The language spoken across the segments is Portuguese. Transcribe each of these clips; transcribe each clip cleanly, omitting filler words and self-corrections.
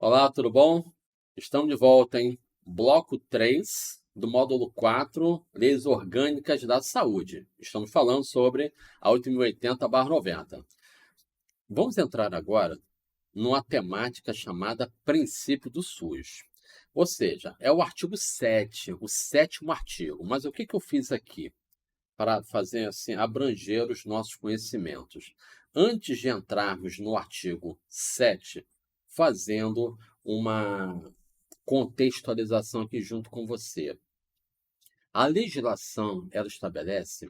Olá, tudo bom? Estamos de volta em bloco 3 do módulo 4, Leis Orgânicas da Saúde. Estamos falando sobre a 8080/90. Vamos entrar agora numa temática chamada princípio do SUS. Ou seja, é o artigo 7, o sétimo artigo. Mas o que eu fiz aqui para fazer assim abranger os nossos conhecimentos? Antes de entrarmos no artigo 7, fazendo uma contextualização aqui junto com você. A legislação, ela estabelece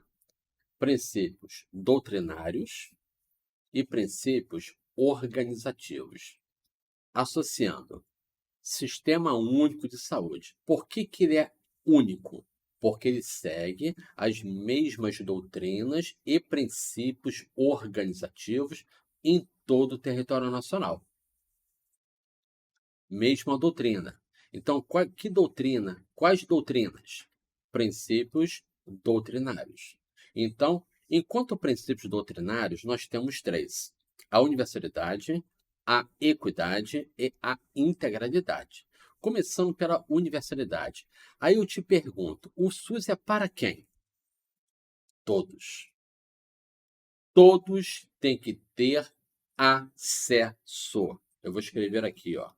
princípios doutrinários e princípios organizativos, associando Sistema Único de Saúde. Por que ele é único? Porque ele segue as mesmas doutrinas e princípios organizativos em todo o território nacional. Mesma doutrina. Então, que doutrina? Quais doutrinas? Princípios doutrinários. Então, enquanto princípios doutrinários, nós temos três: a universalidade, a equidade e a integralidade. Começando pela universalidade. Aí eu te pergunto, o SUS é para quem? Todos. Todos têm que ter acesso. Eu vou escrever aqui, ó.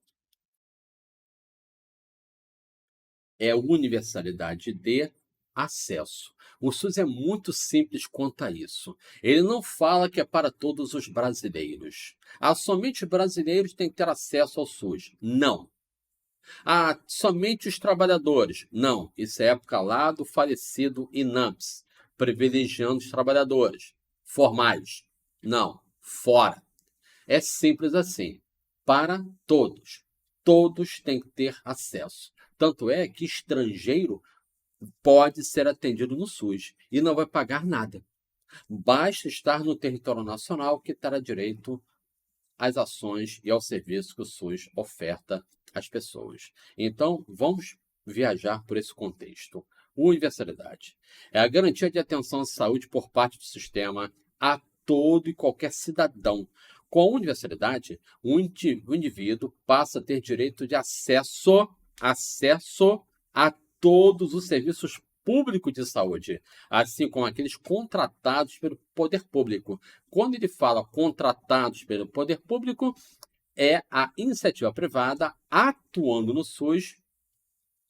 É universalidade de acesso. O SUS é muito simples quanto a isso. Ele não fala que é para todos os brasileiros. Somente os brasileiros têm que ter acesso ao SUS. Não. Somente os trabalhadores. Não. Isso é época lá do falecido INAMPS, privilegiando os trabalhadores formais. Não. Fora. É simples assim. Para todos. Todos têm que ter acesso. Tanto é que estrangeiro pode ser atendido no SUS e não vai pagar nada. Basta estar no território nacional que terá direito às ações e ao serviço que o SUS oferta às pessoas. Então, vamos viajar por esse contexto. Universalidade é a garantia de atenção à saúde por parte do sistema a todo e qualquer cidadão. Com a universalidade, o indivíduo passa a ter direito de acesso a todos os serviços públicos de saúde, assim como aqueles contratados pelo poder público. Quando ele fala contratados pelo poder público, é a iniciativa privada atuando no SUS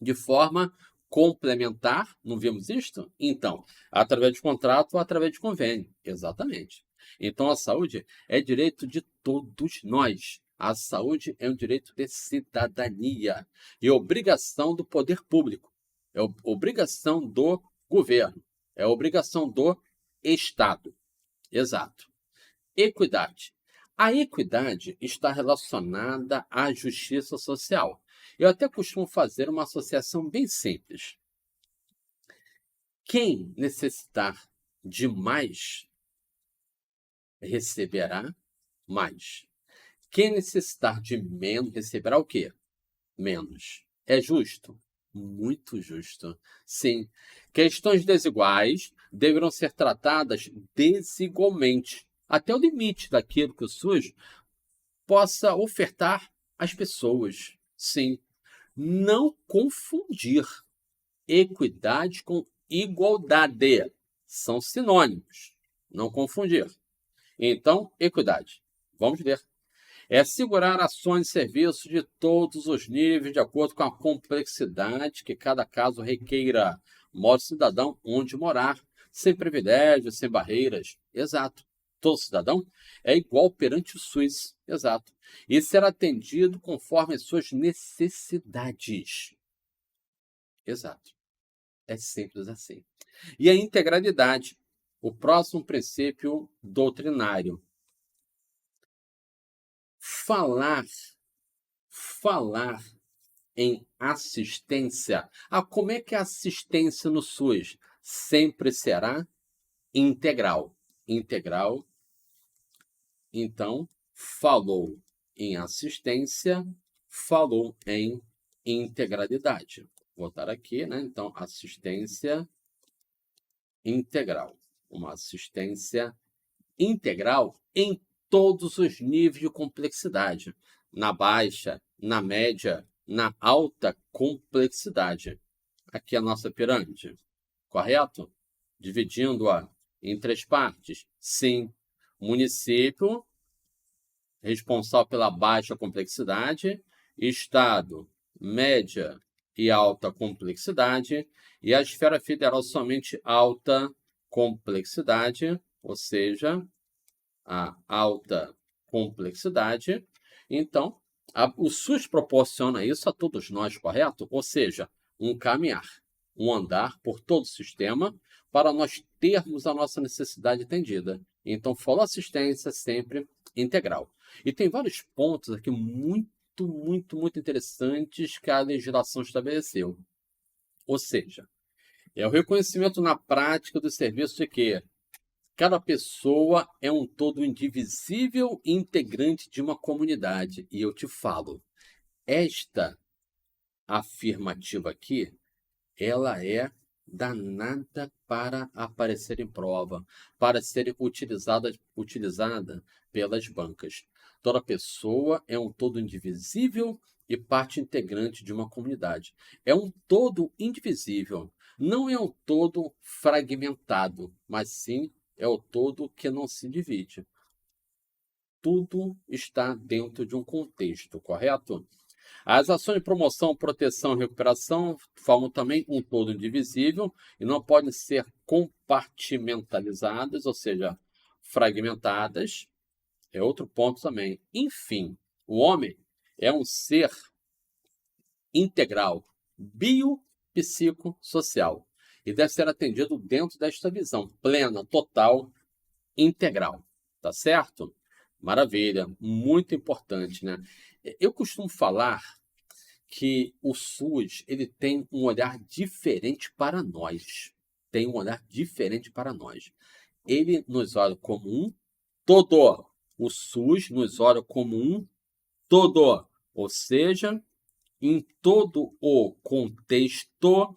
de forma complementar. Não vimos isto? Então, através de contrato ou através de convênio. Exatamente. Então, a saúde é direito de todos nós. A saúde é um direito de cidadania e obrigação do poder público. É obrigação do governo. É obrigação do Estado. Exato. Equidade. A equidade está relacionada à justiça social. Eu até costumo fazer uma associação bem simples. Quem necessitar de mais, receberá mais. Quem necessitar de menos, receberá o quê? Menos. É justo? Muito justo. Sim. Questões desiguais deverão ser tratadas desigualmente, até o limite daquilo que o SUS possa ofertar às pessoas. Sim. Não confundir equidade com igualdade. São sinônimos. Não confundir. Então, equidade. Vamos ver. É assegurar ações e serviços de todos os níveis, de acordo com a complexidade que cada caso requeira. Mora o cidadão onde morar, sem privilégios, sem barreiras. Exato. Todo cidadão é igual perante o SUS. Exato. E será atendido conforme as suas necessidades. Exato. É simples assim. E a integralidade, o próximo princípio doutrinário. Falar em assistência. Como é que é a assistência no SUS? Sempre será integral. Integral. Então, falou em assistência, falou em integralidade. Vou botar aqui, né? Então, assistência integral. Uma assistência integral em todos os níveis de complexidade. na baixa, na média, na alta complexidade. Aqui é a nossa pirâmide, correto? Dividindo-a em 3 partes. Sim, município, responsável pela baixa complexidade, estado, média e alta complexidade, e a esfera federal somente alta complexidade, ou seja, a alta complexidade. Então, o SUS proporciona isso a todos nós, correto? Ou seja, um caminhar, um andar por todo o sistema para nós termos a nossa necessidade atendida. Então, assistência sempre integral. E tem vários pontos aqui muito interessantes que a legislação estabeleceu. Ou seja, é o reconhecimento na prática do serviço de que cada pessoa é um todo indivisível e integrante de uma comunidade. E eu te falo, esta afirmativa aqui, ela é danada para aparecer em prova, para ser utilizada pelas bancas. Toda pessoa é um todo indivisível e parte integrante de uma comunidade. É um todo indivisível, não é um todo fragmentado, mas sim é o todo que não se divide. Tudo está dentro de um contexto, correto? As ações de promoção, proteção e recuperação formam também um todo indivisível e não podem ser compartimentalizadas, ou seja, fragmentadas. É outro ponto também. Enfim, o homem é um ser integral, biopsicossocial, e deve ser atendido dentro desta visão plena, total, integral. Tá certo? Maravilha, muito importante, né? Eu costumo falar que o SUS ele tem um olhar diferente para nós. Tem um olhar diferente para nós. Ele nos olha como um todo. O SUS nos olha como um todo. Ou seja, em todo o contexto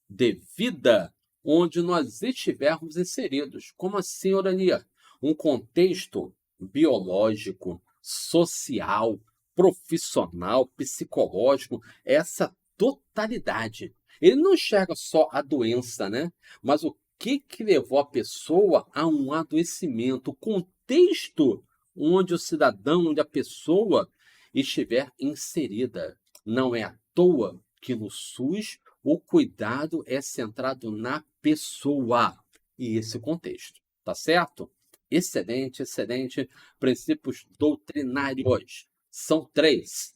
de vida onde nós estivermos inseridos. Como assim, Orania? Um contexto biológico, social, profissional, psicológico, essa totalidade. Ele não enxerga só a doença, né? Mas o que levou a pessoa a um adoecimento, o contexto onde o cidadão, onde a pessoa estiver inserida. Não é à toa que no SUS o cuidado é centrado na pessoa e esse contexto, tá certo? Excelente, excelente. Princípios doutrinários. São 3: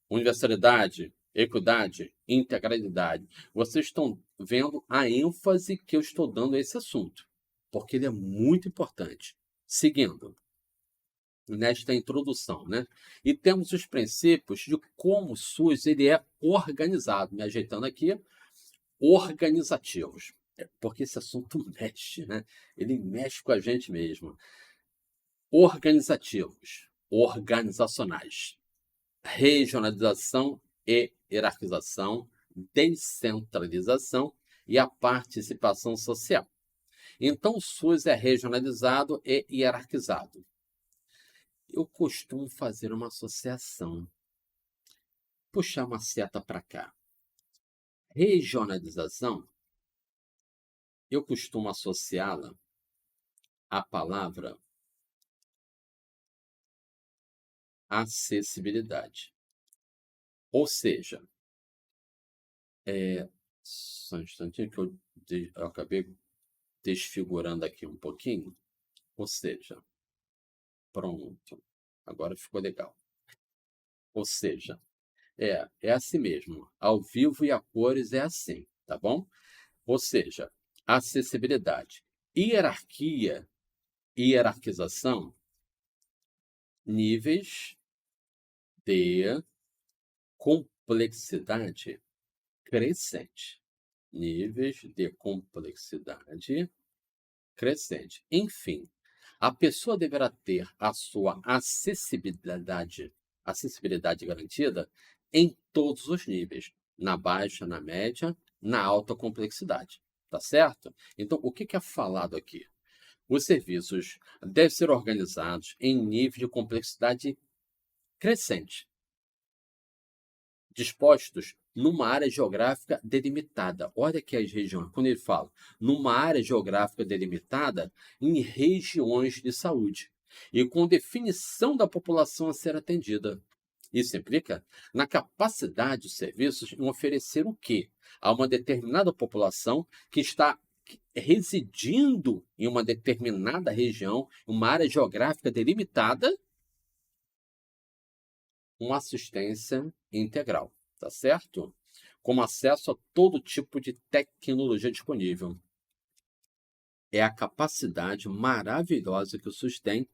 universalidade, equidade, integralidade. Vocês estão vendo a ênfase que eu estou dando a esse assunto, porque ele é muito importante. Seguindo nesta introdução, né? E temos os princípios de como o SUS ele é organizado, me ajeitando aqui, organizativos. Porque esse assunto mexe, né? Ele mexe com a gente mesmo. Organizativos, organizacionais, regionalização e hierarquização, descentralização e a participação social. Então, o SUS é regionalizado e hierarquizado. Eu costumo fazer uma associação, puxar uma seta para cá. Regionalização, eu costumo associá-la à palavra acessibilidade. Ou seja, só um instantinho que eu acabei desfigurando aqui um pouquinho. Ou seja, pronto, agora ficou legal. Ou seja, é assim mesmo. Ao vivo e a cores é assim, tá bom? Ou seja, acessibilidade, hierarquia, hierarquização, níveis de complexidade crescente. Níveis de complexidade crescente. Enfim, a pessoa deverá ter a sua acessibilidade garantida em todos os níveis, na baixa, na média, na alta complexidade, tá certo? Então, o que é falado aqui? Os serviços devem ser organizados em nível de complexidade crescente. dispostos numa área geográfica delimitada. Olha aqui as regiões, quando ele fala numa área geográfica delimitada, em regiões de saúde, e com definição da população a ser atendida. Isso implica na capacidade dos serviços em oferecer o quê? A uma determinada população que está residindo em uma determinada região, uma área geográfica delimitada, uma assistência integral, tá certo? Com acesso a todo tipo de tecnologia disponível. É a capacidade maravilhosa que o SUS tem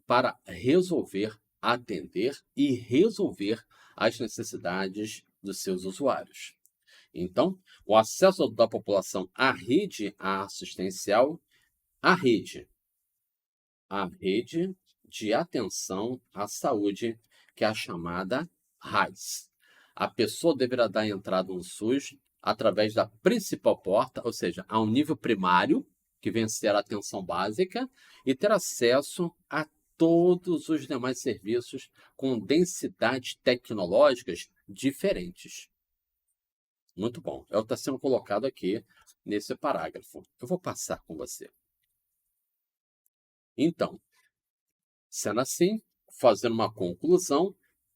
para resolver, atender e resolver as necessidades dos seus usuários. Então, o acesso da população à rede assistencial, à rede de atenção à saúde, que é a chamada RAIS. A pessoa deverá dar entrada no SUS através da principal porta, ou seja, a um nível primário, que vem a ser a atenção básica, e ter acesso a todos os demais serviços com densidades tecnológicas diferentes. Muito bom. É o que está sendo colocado aqui nesse parágrafo. Eu vou passar com você. Então, sendo assim, fazendo uma conclusão,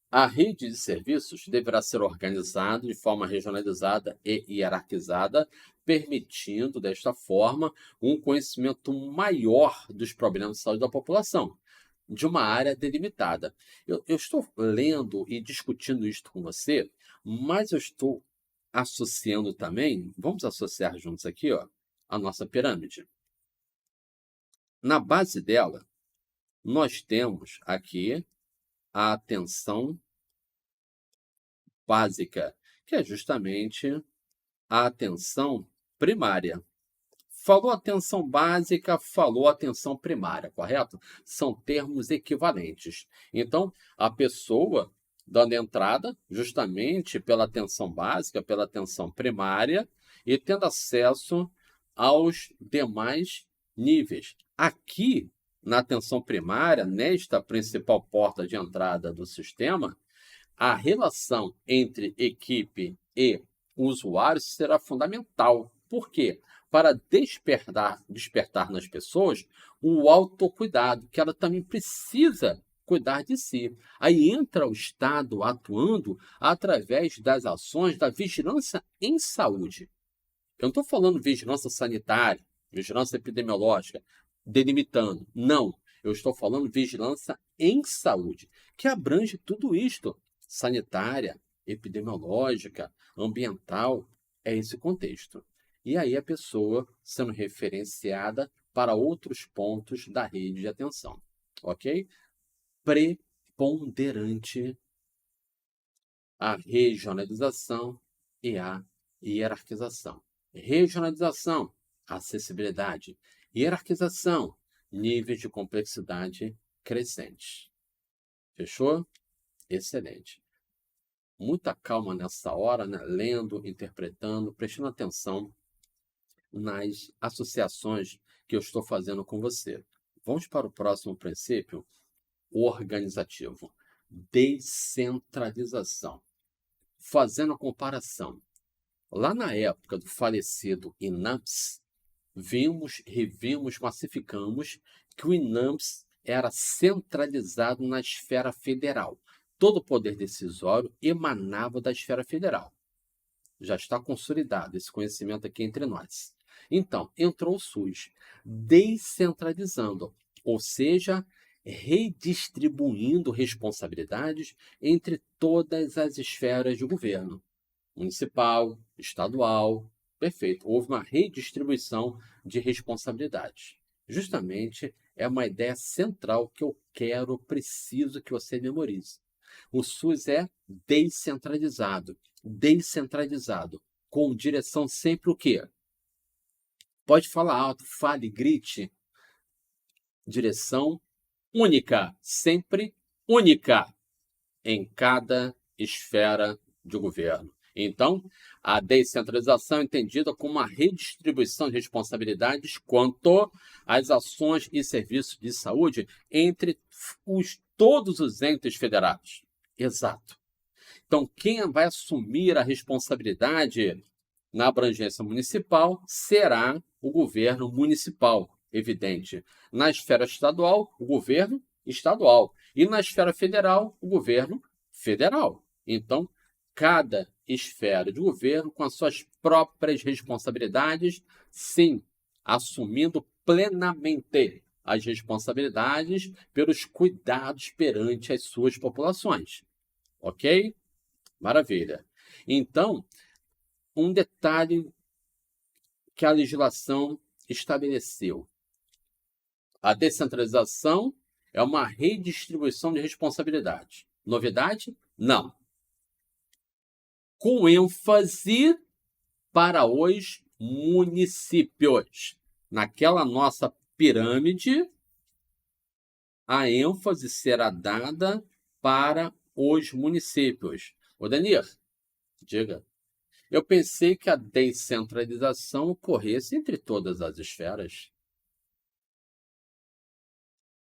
a rede de serviços deverá ser organizada de forma regionalizada e hierarquizada, permitindo, desta forma, um conhecimento maior dos problemas de saúde da população, de uma área delimitada. Eu estou lendo e discutindo isto com você, mas eu estou associando também, vamos associar juntos aqui, ó, a nossa pirâmide. Na base dela, nós temos aqui a atenção básica, que é justamente a atenção primária. Falou atenção básica, falou atenção primária, correto? São termos equivalentes. Então, a pessoa dando entrada justamente pela atenção básica, pela atenção primária e tendo acesso aos demais níveis. Aqui, na atenção primária, nesta principal porta de entrada do sistema, a relação entre equipe e usuário será fundamental. Por quê? Para despertar nas pessoas o autocuidado, que ela também precisa cuidar de si. Aí entra o Estado atuando através das ações da vigilância em saúde. Eu não estou falando vigilância sanitária, vigilância epidemiológica, delimitando. Não. Eu estou falando vigilância em saúde, que abrange tudo isto. Sanitária, epidemiológica, ambiental, é esse contexto. E aí a pessoa sendo referenciada para outros pontos da rede de atenção, ok? Preponderante a regionalização e a hierarquização. Regionalização, acessibilidade. Hierarquização, níveis de complexidade crescentes. Fechou? Excelente. Muita calma nessa hora, né? Lendo, interpretando, prestando atenção nas associações que eu estou fazendo com você. Vamos para o próximo princípio, organizativo. Descentralização. Fazendo a comparação. Lá na época do falecido INAMPS, revimos, massificamos que o INAMPS era centralizado na esfera federal. Todo o poder decisório emanava da esfera federal. Já está consolidado esse conhecimento aqui entre nós. Então, entrou o SUS, descentralizando, ou seja, redistribuindo responsabilidades entre todas as esferas de governo. Municipal, estadual, perfeito. Houve uma redistribuição de responsabilidades. Justamente é uma ideia central que eu preciso que você memorize. O SUS é descentralizado, com direção sempre o quê? Pode falar alto, fale, grite. Direção única, sempre única, em cada esfera de governo. Então, a descentralização é entendida como uma redistribuição de responsabilidades quanto às ações e serviços de saúde entre todos os entes federados. Exato. Então, quem vai assumir a responsabilidade na abrangência municipal será o governo municipal, evidente. Na esfera estadual, o governo estadual. E na esfera federal, o governo federal. Então, cada esfera de governo com as suas próprias responsabilidades, sim, assumindo plenamente as responsabilidades pelos cuidados perante as suas populações. Ok? Maravilha. Então, um detalhe que a legislação estabeleceu. A descentralização é uma redistribuição de responsabilidade. Novidade? Não. Com ênfase para os municípios. Naquela nossa pirâmide, a ênfase será dada para os municípios. Ô, Danir, diga. Eu pensei que a descentralização ocorresse entre todas as esferas.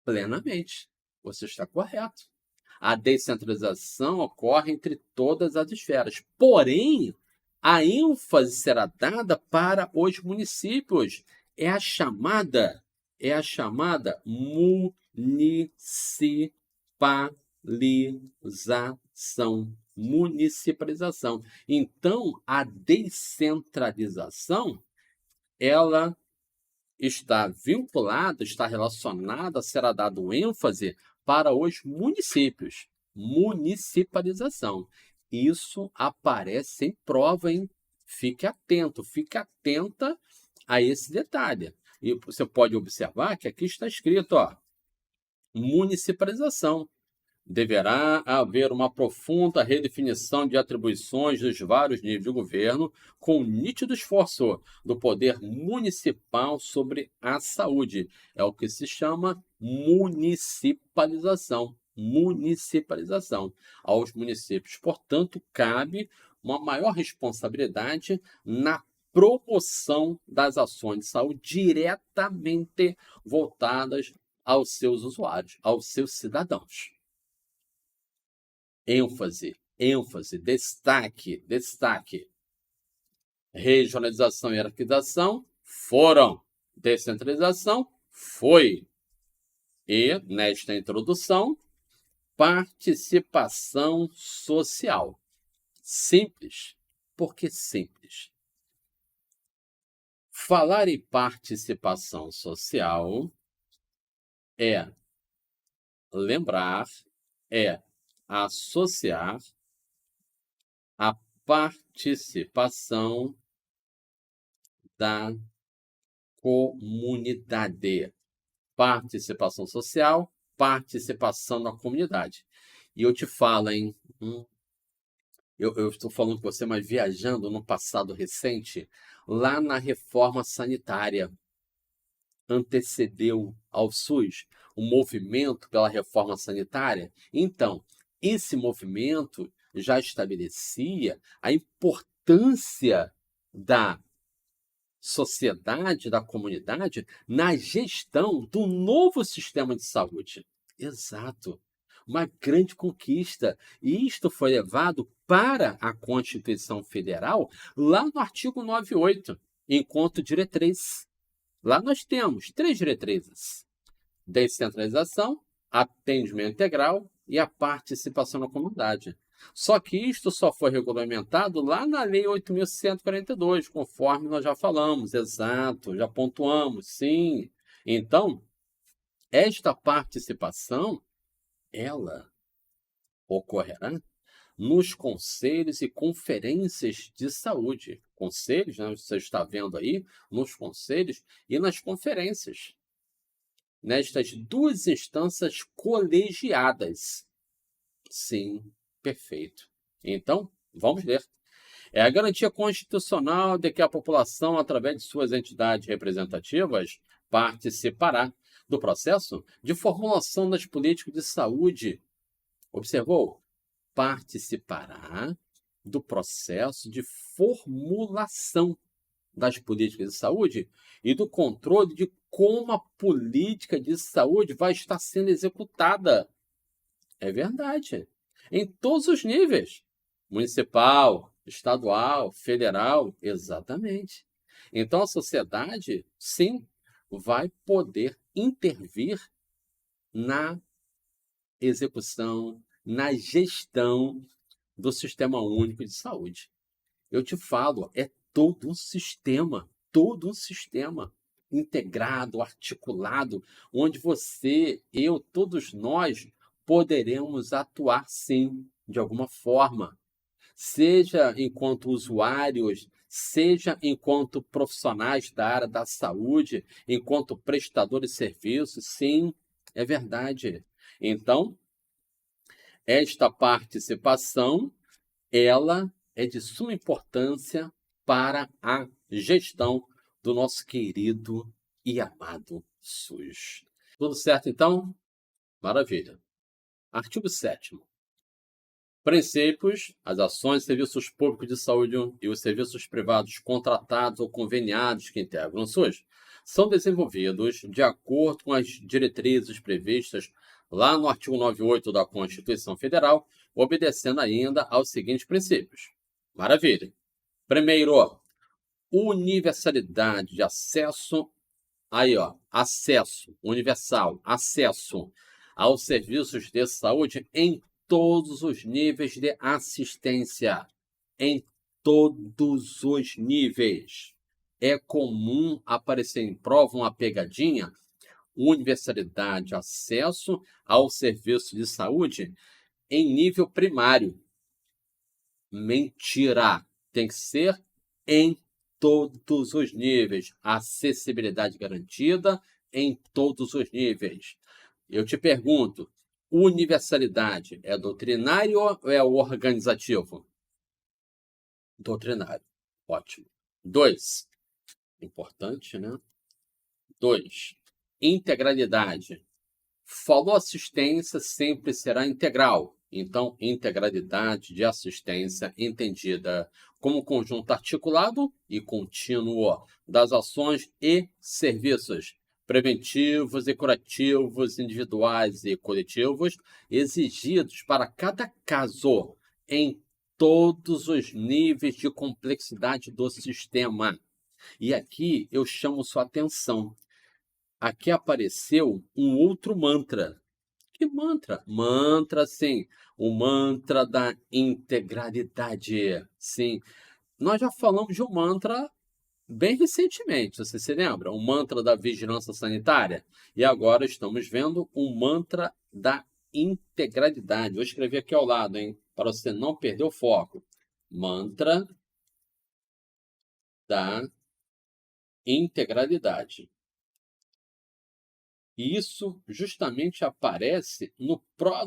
Plenamente. Você está correto. A descentralização ocorre entre todas as esferas. Porém, a ênfase será dada para os municípios. É a chamada municipalização. Municipalização. Então, a descentralização, ela está vinculada, está relacionada, será dado ênfase para os municípios. Municipalização. Isso aparece em prova, hein? Fique atento, fique atenta a esse detalhe. E você pode observar que aqui está escrito, ó, municipalização. Deverá haver uma profunda redefinição de atribuições dos vários níveis de governo, com nítido esforço do poder municipal sobre a saúde. É o que se chama municipalização. Municipalização. Aos municípios, portanto, cabe uma maior responsabilidade na promoção das ações de saúde diretamente voltadas aos seus usuários, aos seus cidadãos. ênfase, destaque. Regionalização e hierarquização foram. Descentralização foi. E, nesta introdução, participação social. Simples. Por que simples? Falar em participação social é lembrar, é associar a participação da comunidade. Participação social, participação da comunidade. E eu te falo, hein? Eu estou falando com você, mas viajando no passado recente, lá na reforma sanitária, antecedeu ao SUS o movimento pela reforma sanitária. Então, esse movimento já estabelecia a importância da sociedade, da comunidade, na gestão do novo sistema de saúde. Exato. Uma grande conquista. E isto foi levado para a Constituição Federal lá no artigo 98, enquanto diretriz. Lá nós temos 3 diretrizes: descentralização, atendimento integral e a participação na comunidade. Só que isto só foi regulamentado lá na Lei 8.142, conforme nós já falamos, exato, já pontuamos, sim. Então, esta participação, ela ocorrerá nos conselhos e conferências de saúde. Conselhos, né, você está vendo aí, nos conselhos e nas conferências. Nestas 2 instâncias colegiadas. Sim, perfeito. Então, vamos ler. É a garantia constitucional de que a população, através de suas entidades representativas, participará do processo de formulação das políticas de saúde. Observou? Participará do processo de formulação das políticas de saúde e do controle de como a política de saúde vai estar sendo executada. É verdade. Em todos os níveis. Municipal, estadual, federal, exatamente. Então a sociedade, sim, vai poder intervir na execução, na gestão do Sistema Único de Saúde. Eu te falo, é todo um sistema integrado, articulado, onde você, eu, todos nós poderemos atuar sim, de alguma forma, seja enquanto usuários, seja enquanto profissionais da área da saúde, enquanto prestadores de serviços, sim, é verdade. Então, esta participação, ela é de suma importância para a gestão do nosso querido e amado SUS. Tudo certo, então? Maravilha. Artigo 7º. Princípios, as ações e serviços públicos de saúde e os serviços privados contratados ou conveniados que integram o SUS são desenvolvidos de acordo com as diretrizes previstas lá no artigo 98 da Constituição Federal, obedecendo ainda aos seguintes princípios. Maravilha. Primeiro, universalidade de acesso, aí ó, acesso universal, acesso aos serviços de saúde em todos os níveis de assistência, em todos os níveis. É comum aparecer em prova uma pegadinha, universalidade, acesso ao serviço de saúde em nível primário. Mentira! Tem que ser em todos os níveis. Acessibilidade garantida em todos os níveis. Eu te pergunto, universalidade é doutrinário ou é organizativo? Doutrinário. Ótimo. 2. Importante, né? 2. Integralidade. Falou assistência, sempre será integral. Então, integralidade de assistência entendida como conjunto articulado e contínuo das ações e serviços preventivos e curativos, individuais e coletivos, exigidos para cada caso em todos os níveis de complexidade do sistema. E aqui eu chamo sua atenção. Aqui apareceu um outro mantra. Que mantra? Mantra, sim. O mantra da integralidade. Sim. Nós já falamos de um mantra bem recentemente, você se lembra? O mantra da vigilância sanitária. E agora estamos vendo um mantra da integralidade. Vou escrever aqui ao lado, hein? Para você não perder o foco. Mantra da integralidade. E isso justamente aparece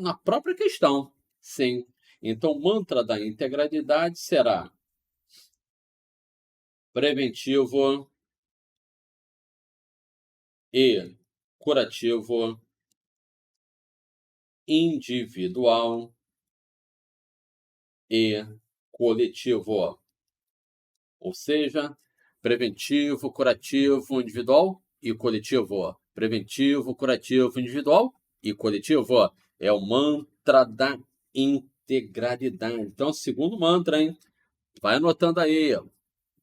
na própria questão. Sim. Então, o mantra da integralidade será preventivo e curativo, individual e coletivo. Ou seja, preventivo, curativo, individual e coletivo. Preventivo, curativo, individual e coletivo. É o mantra da integralidade. Então, segundo mantra, hein? Vai anotando aí.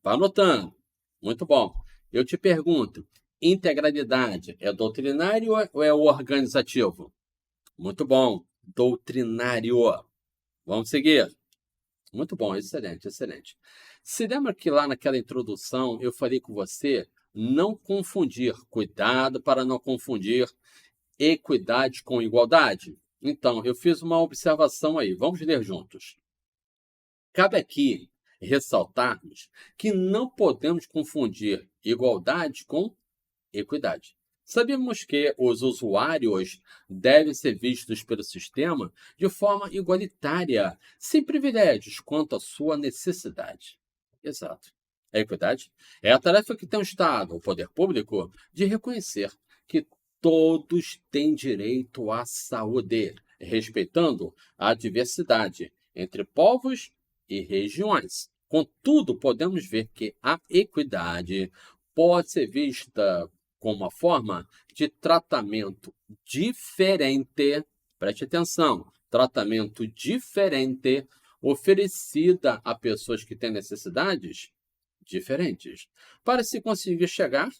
Vai anotando. Muito bom. Eu te pergunto, integralidade é doutrinário ou é organizativo? Muito bom. Doutrinário. Vamos seguir. Muito bom, excelente, excelente. Se lembra que lá naquela introdução eu falei com você não confundir, cuidado para não confundir equidade com igualdade? Então, eu fiz uma observação aí, vamos ler juntos. Cabe aqui ressaltarmos que não podemos confundir igualdade com equidade. Sabemos que os usuários devem ser vistos pelo sistema de forma igualitária, sem privilégios quanto à sua necessidade. Exato. A equidade é a tarefa que tem o Estado, o poder público, de reconhecer que todos têm direito à saúde, respeitando a diversidade entre povos e regiões. Contudo, podemos ver que a equidade pode ser vista com uma forma de tratamento diferente, preste atenção, tratamento diferente oferecida a pessoas que têm necessidades diferentes, para se conseguir chegar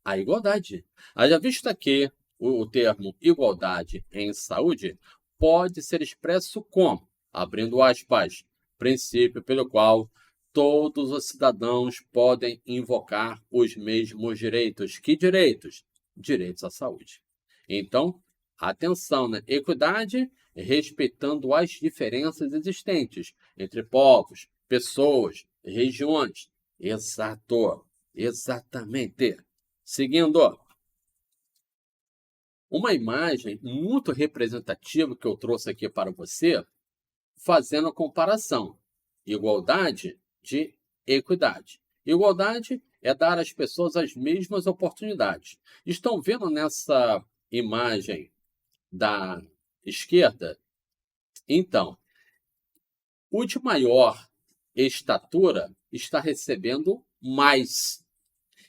à igualdade. Haja vista que o termo igualdade em saúde pode ser expresso como, abrindo aspas, princípio pelo qual todos os cidadãos podem invocar os mesmos direitos. Que direitos? Direitos à saúde. Então, atenção, né? Equidade respeitando as diferenças existentes entre povos, pessoas, regiões. Exato, exatamente. Seguindo, uma imagem muito representativa que eu trouxe aqui para você, fazendo a comparação. Igualdade de equidade. Igualdade é dar às pessoas as mesmas oportunidades. Estão vendo nessa imagem da esquerda? Então, o de maior estatura está recebendo mais.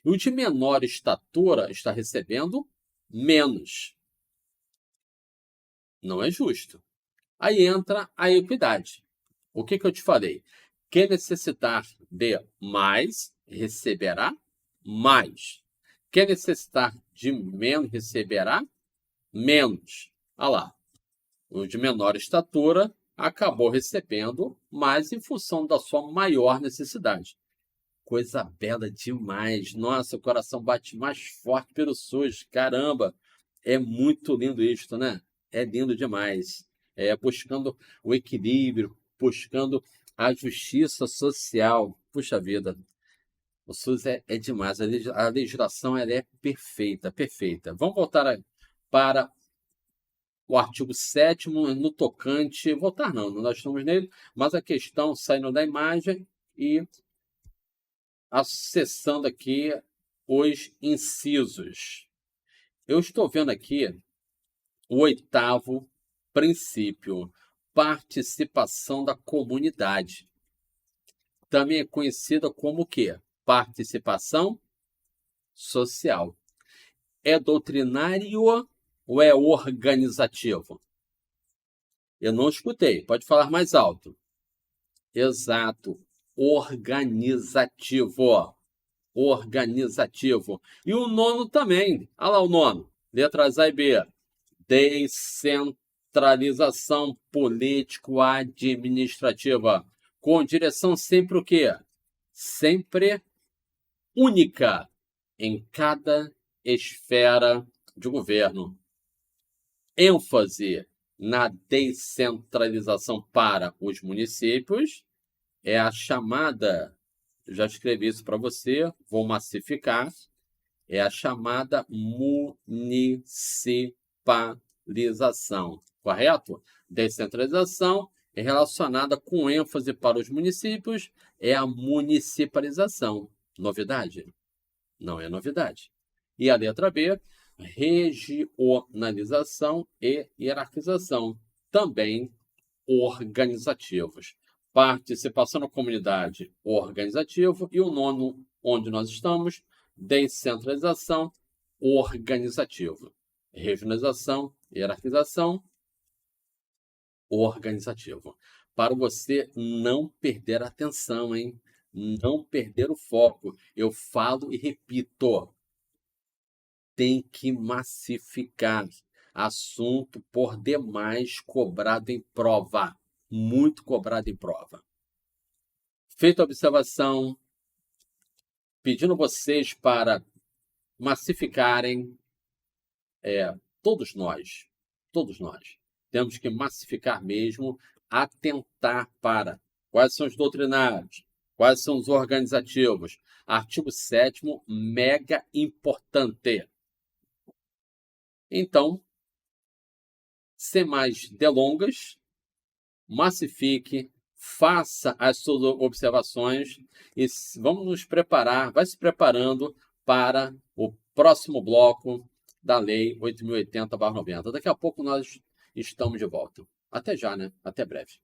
E o de menor estatura está recebendo menos. Não é justo. Aí entra a equidade. O que eu te falei? Quem necessitar de mais, receberá mais. Quem necessitar de menos, receberá menos. Olha lá. O de menor estatura acabou recebendo mais em função da sua maior necessidade. Coisa bela demais. Nossa, o coração bate mais forte pelo SUS. Caramba, é muito lindo isto, né? É lindo demais. Buscando o equilíbrio, buscando a justiça social. Puxa vida, o SUS é demais. A legislação ela é perfeita, perfeita. Vamos voltar para o artigo 7º no tocante. Voltar não, nós estamos nele, mas a questão saindo da imagem e acessando aqui os incisos. Eu estou vendo aqui o 8º princípio, participação da comunidade. Também é conhecida como o quê? Participação social. É doutrinário ou é organizativo? Eu não escutei, pode falar mais alto. Exato, organizativo. Organizativo. E o 9º também. Olha lá o 9º. Letras A e B. Descentralização político-administrativa. Com direção sempre o quê? Sempre única em cada esfera de governo. Ênfase na descentralização para os municípios é a chamada, já escrevi isso para você, vou massificar, é a chamada municipalização, correto? Descentralização é relacionada com ênfase para os municípios, é a municipalização. Novidade? Não é novidade. E a letra B, regionalização e hierarquização, também organizativos. Participação na comunidade, organizativo, e o 9º, onde nós estamos, descentralização, organizativo. Regionalização, hierarquização, organizativo. Para você não perder a atenção, hein? Não perder o foco. Eu falo e repito. Tem que massificar. Assunto por demais cobrado em prova. Muito cobrado em prova. Feita a observação, pedindo vocês para massificarem, todos nós, temos que massificar mesmo, atentar para quais são os doutrinários, quais são os organizativos. Artigo 7º, mega importante. Então, sem mais delongas, massifique, faça as suas observações e vamos nos preparar, vai se preparando para o próximo bloco da Lei 8.080/90. Daqui a pouco nós estamos de volta. Até já, né? Até breve.